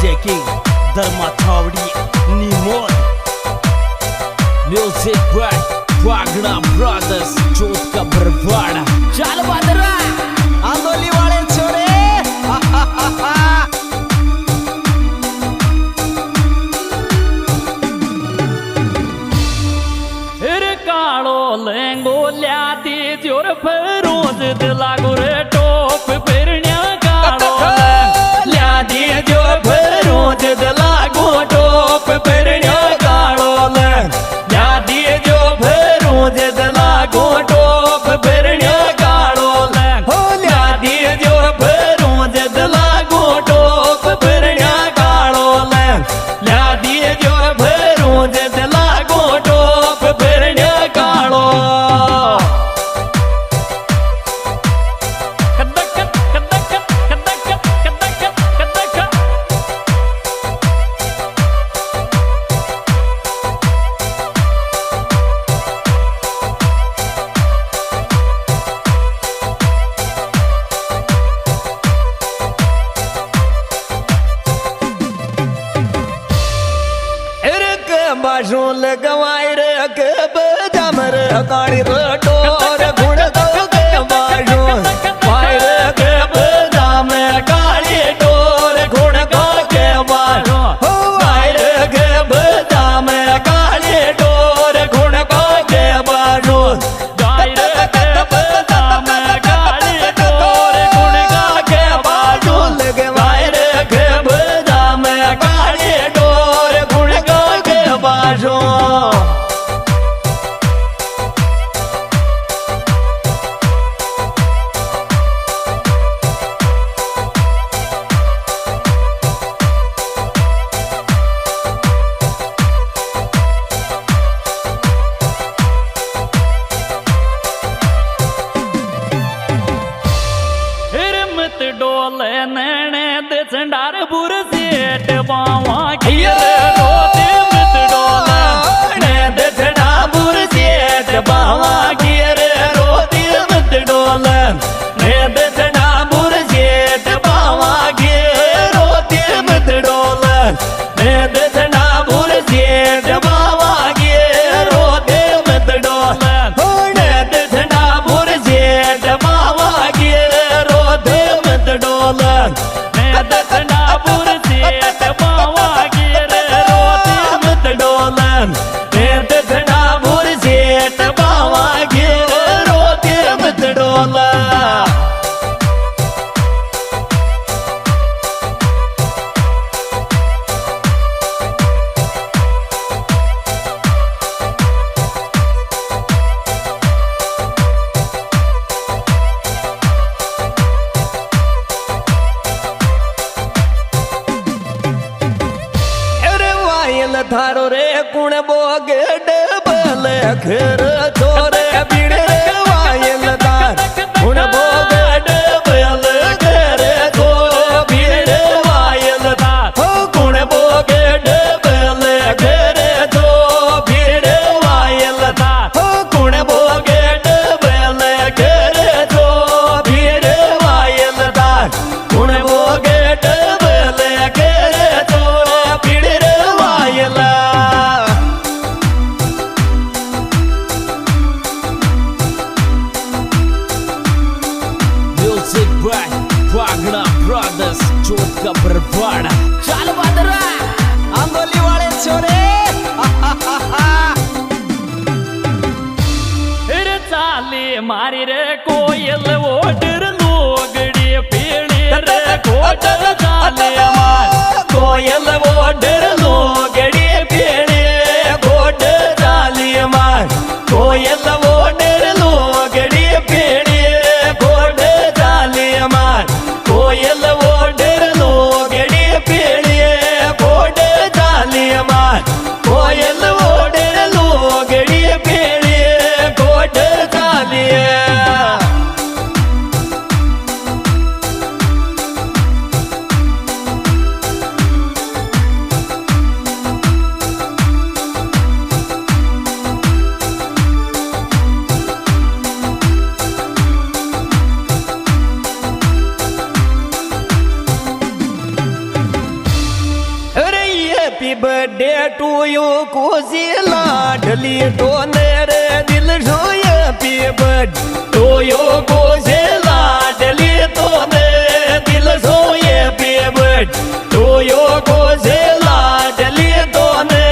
DJ King, Dharma Thavdi, Nimod. Music by Wagner Brothers, Jodh ka Barwada. चल बदरा आंदोली वाले छोरे फिर कालो लेंगो ल्याती जोर फरोज लागो रे टोप फिरण्या कालो ल्याती जो फरोज लागो टोप फिरण्या कालो ल्याती जो फरोज लागो टोप फिरण्या कालो ल्याती जो फरोज लागो टोप फिरण्या कालो ल्याती जो फरोज लागो टोप फिरण्या कालो बाजू लगवाई रे के बजामर काड़ी रोटोर गुण दो के बाजू वाई रे के बजाम काड़ी टोर गुण दो के बाजू वाई रे के बजाम काड़ी टोर गुण दो के बाजू वाई रे के बजाम काड़ी टोर गुण दो के बाजू लगवाई रे के बजाम काड़ी टोर गुण दो के बाजू हिरमत डोले नैने दे संडार बुर सेट बावा खीर रोते मत डोले ने दे संडार बुर सेट बावा खीर रोते मत डोले ने दे संडार बुर सेट बावा खीर रोते मत डोले ने दे संडार बुर सेट बावा खीर रोते मत डोले ने दे संडार बुर सेट बावा खीर रोते मत डोले ने दे संडार बुर सेट बावा खीर रोते मत डोले ने दे संडार बुर सेट बावा खीर रोते मत डोले थारो रे कुण बोगे डबल खर छोरे बीड़े वायल तार कुण बोगे डबल खर छो बीड़े वायल तार हो कुण बोगे डबल खर छो बीड़े वायल तार हो कुण बोगे डबल खर छो बीड़े वायल तार कुण बोगे डबल खर छो बीड़े vial Music by Wagner Brothers, Jodh ka Barwada. चल बदरा आंदोली वाले छोरे फिर चाले मारी रे कोयल ओडर लोगड़ी पीड़ी रे कोडर चाले मार कोयल ओडर लोगड़ी पीड़ी कोडर चाले मार कोयल ओडर लोगड़ी पीड़ी कोडर चाले मार कोयल ओडर लोगड़ी पीड़ी कोडर चाले मार कोयल ओडर लोगड़ी पीड़ी कोडर चाले बर्थडे टू यू खुशी लाडली तोने रे दिल जो हैप्पी बर्थडे टू यू खुशी लाडली तोने दिल जो हैप्पी बर्थडे टू यू खुशी लाडली तोने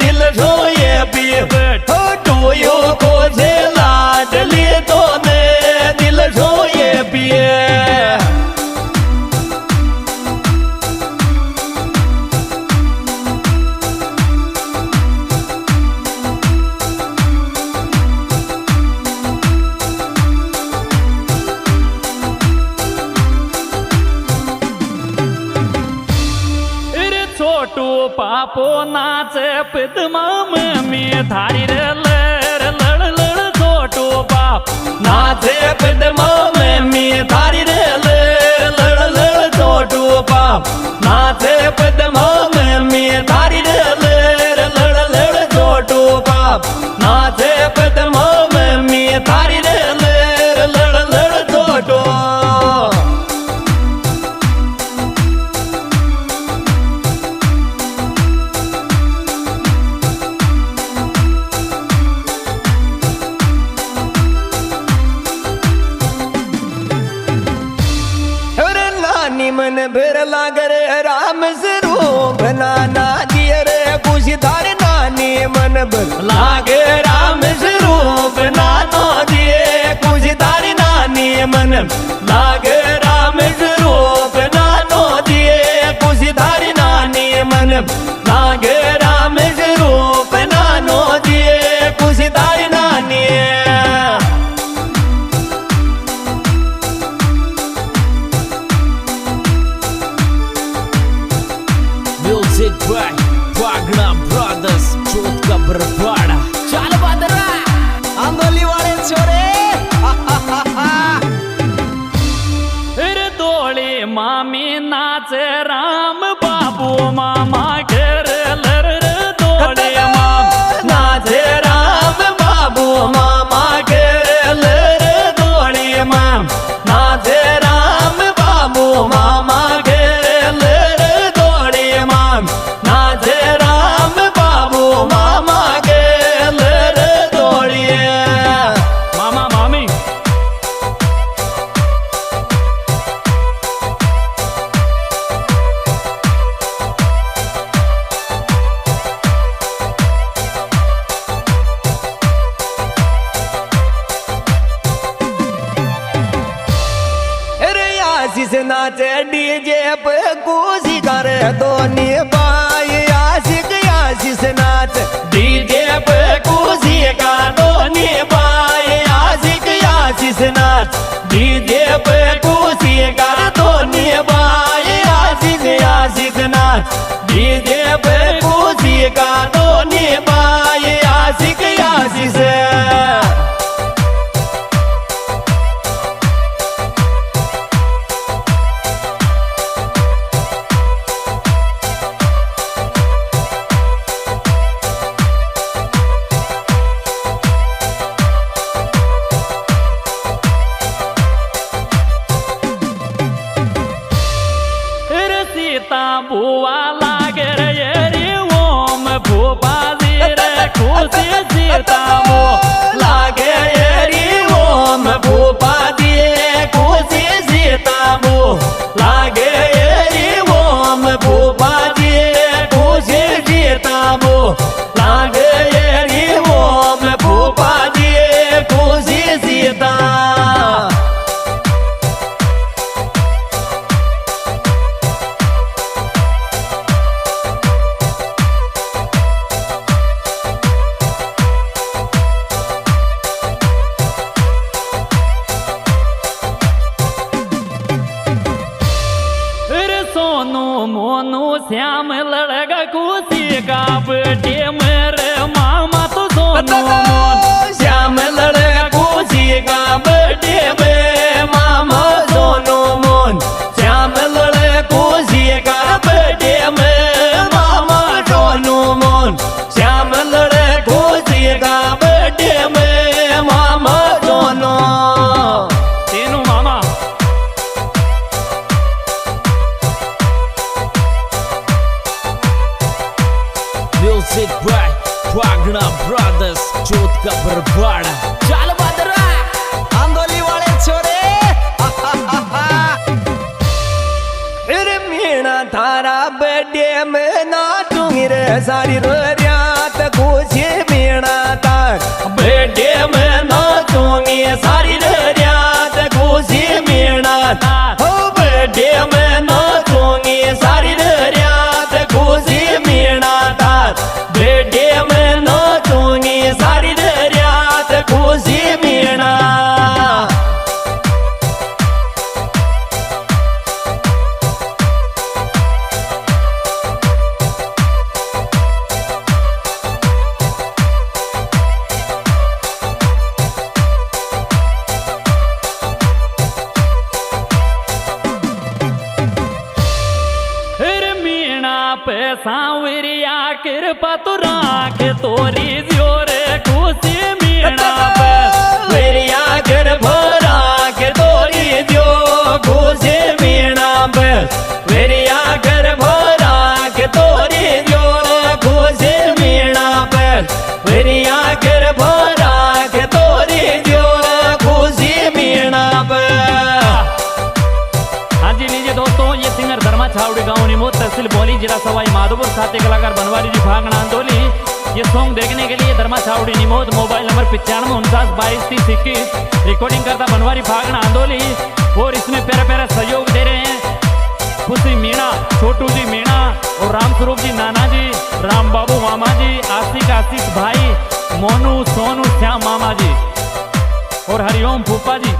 दिल जो हैप्पी बर्थडे टू यू खुशी लाडली तोने दिल जो हैप्पी छोटू पापो नाचे पिदमा मम्मी थारी रे लड़ लड़ लड़ छोटू पाप नाचे पिदमा मम्मी थारी रे लड़ लड़ लड़ छोटू पाप नाचे पिदमा मम्मी थारी रे लड़ लड़ लड़ छोटू पाप नाचे पिदमा मम्मी थारी रे लड़ लड़ लड़ छोटू मन भर लागर राम स्वरूप नाना दिए रे कुछ धार नानी मन भर लागे राम स्वरूप नानो दिए कुछ धार नानी मन लागे राम स्वरूप नानो दिए कुछ धार नानी मन लागे राम स्वरूप नानो दिए कुछ धार नानी Music by Pagna Brothers चोटका बरपाड़ा चल बदरा आंदोली वाले छोरे फिर दोली मामी नाचे राम बाबू मामा घेर लर दोली माम नाचे राम बाबू मामा घेर लर दोली माम नाचे राम बाबू मामा घेर लर दोली माम नाचे राम बाबू मामा घेर लर दोली मामा मामी आशीष नाचे डीजे पे खुशी कर दोनी बाई आशिक आशीष नाच डीजे पे खुशी का दोनी बाई आशिक आशीष नाच डीजे पे खुशी का दोनी बाई आशिक आशीष नाच डीजे पे खुशी का दोनी बाई आशिक आशीष सीता बुआ लागे रे ओम भूपा जी रे खुशी सीता मो लागे रे ओम भूपा जी खुशी सीता मो लागे रे ओम भूपा जी खुशी सीता मो लागे रे ओम भूपा जी खुशी सीता सोनू मोनू श्याम लड़गा खुशी का बर्थडे मेरे मामा तो सोनू मोन श्याम लड़गा खुशी का बर्थडे में मामा सोनू मोन श्याम लड़गा खुशी का बर्थडे में मामा सोनू मोन श्याम लड़गा खुशी का बर्थडे में मामा सोनू तीनों मामा सारी रात खुशी मीणा तार बर्थडे में नाचूंगी सारी रात खुशी मीणा तार हो बर्थडे में नाचूंगी सारी रात खुशी मीणा तार बर्थडे में नाचूंगी सारी रात खुशी मीणा सांवरिया कृपा तू राख तोरी जोर खुशी मीणा पे वेरिया कृपा राख तोरी जो खुशी मीणा पे वेरिया कृपा राख तोरी जो खुशी मीणा पे वेरिया कृपा राख तोरी जो खुशी मीणा पे। हाँ जी लीजिए दोस्तों, ये सिंगर धर्मा छावड़ी गांव निमोद तहसील बोली जिला सवाई माधोपुर साथी कलाकार बनवारी जी भागना आंदोली। ये सॉन्ग देखने के लिए धर्मा छावड़ी निमोद मोबाइल नंबर 9549223021 रिकॉर्डिंग करता बनवारी भागना आंदोली। और इसमें प्यारा प्यारा सहयोग दे रहे हैं खुशी मीणा, छोटू जी मीणा और राम स्वरूप जी नाना जी, राम बाबू मामा जी, आशिक आशीष भाई, मोनू सोनू श्याम मामा जी और हरिओम फूफा जी।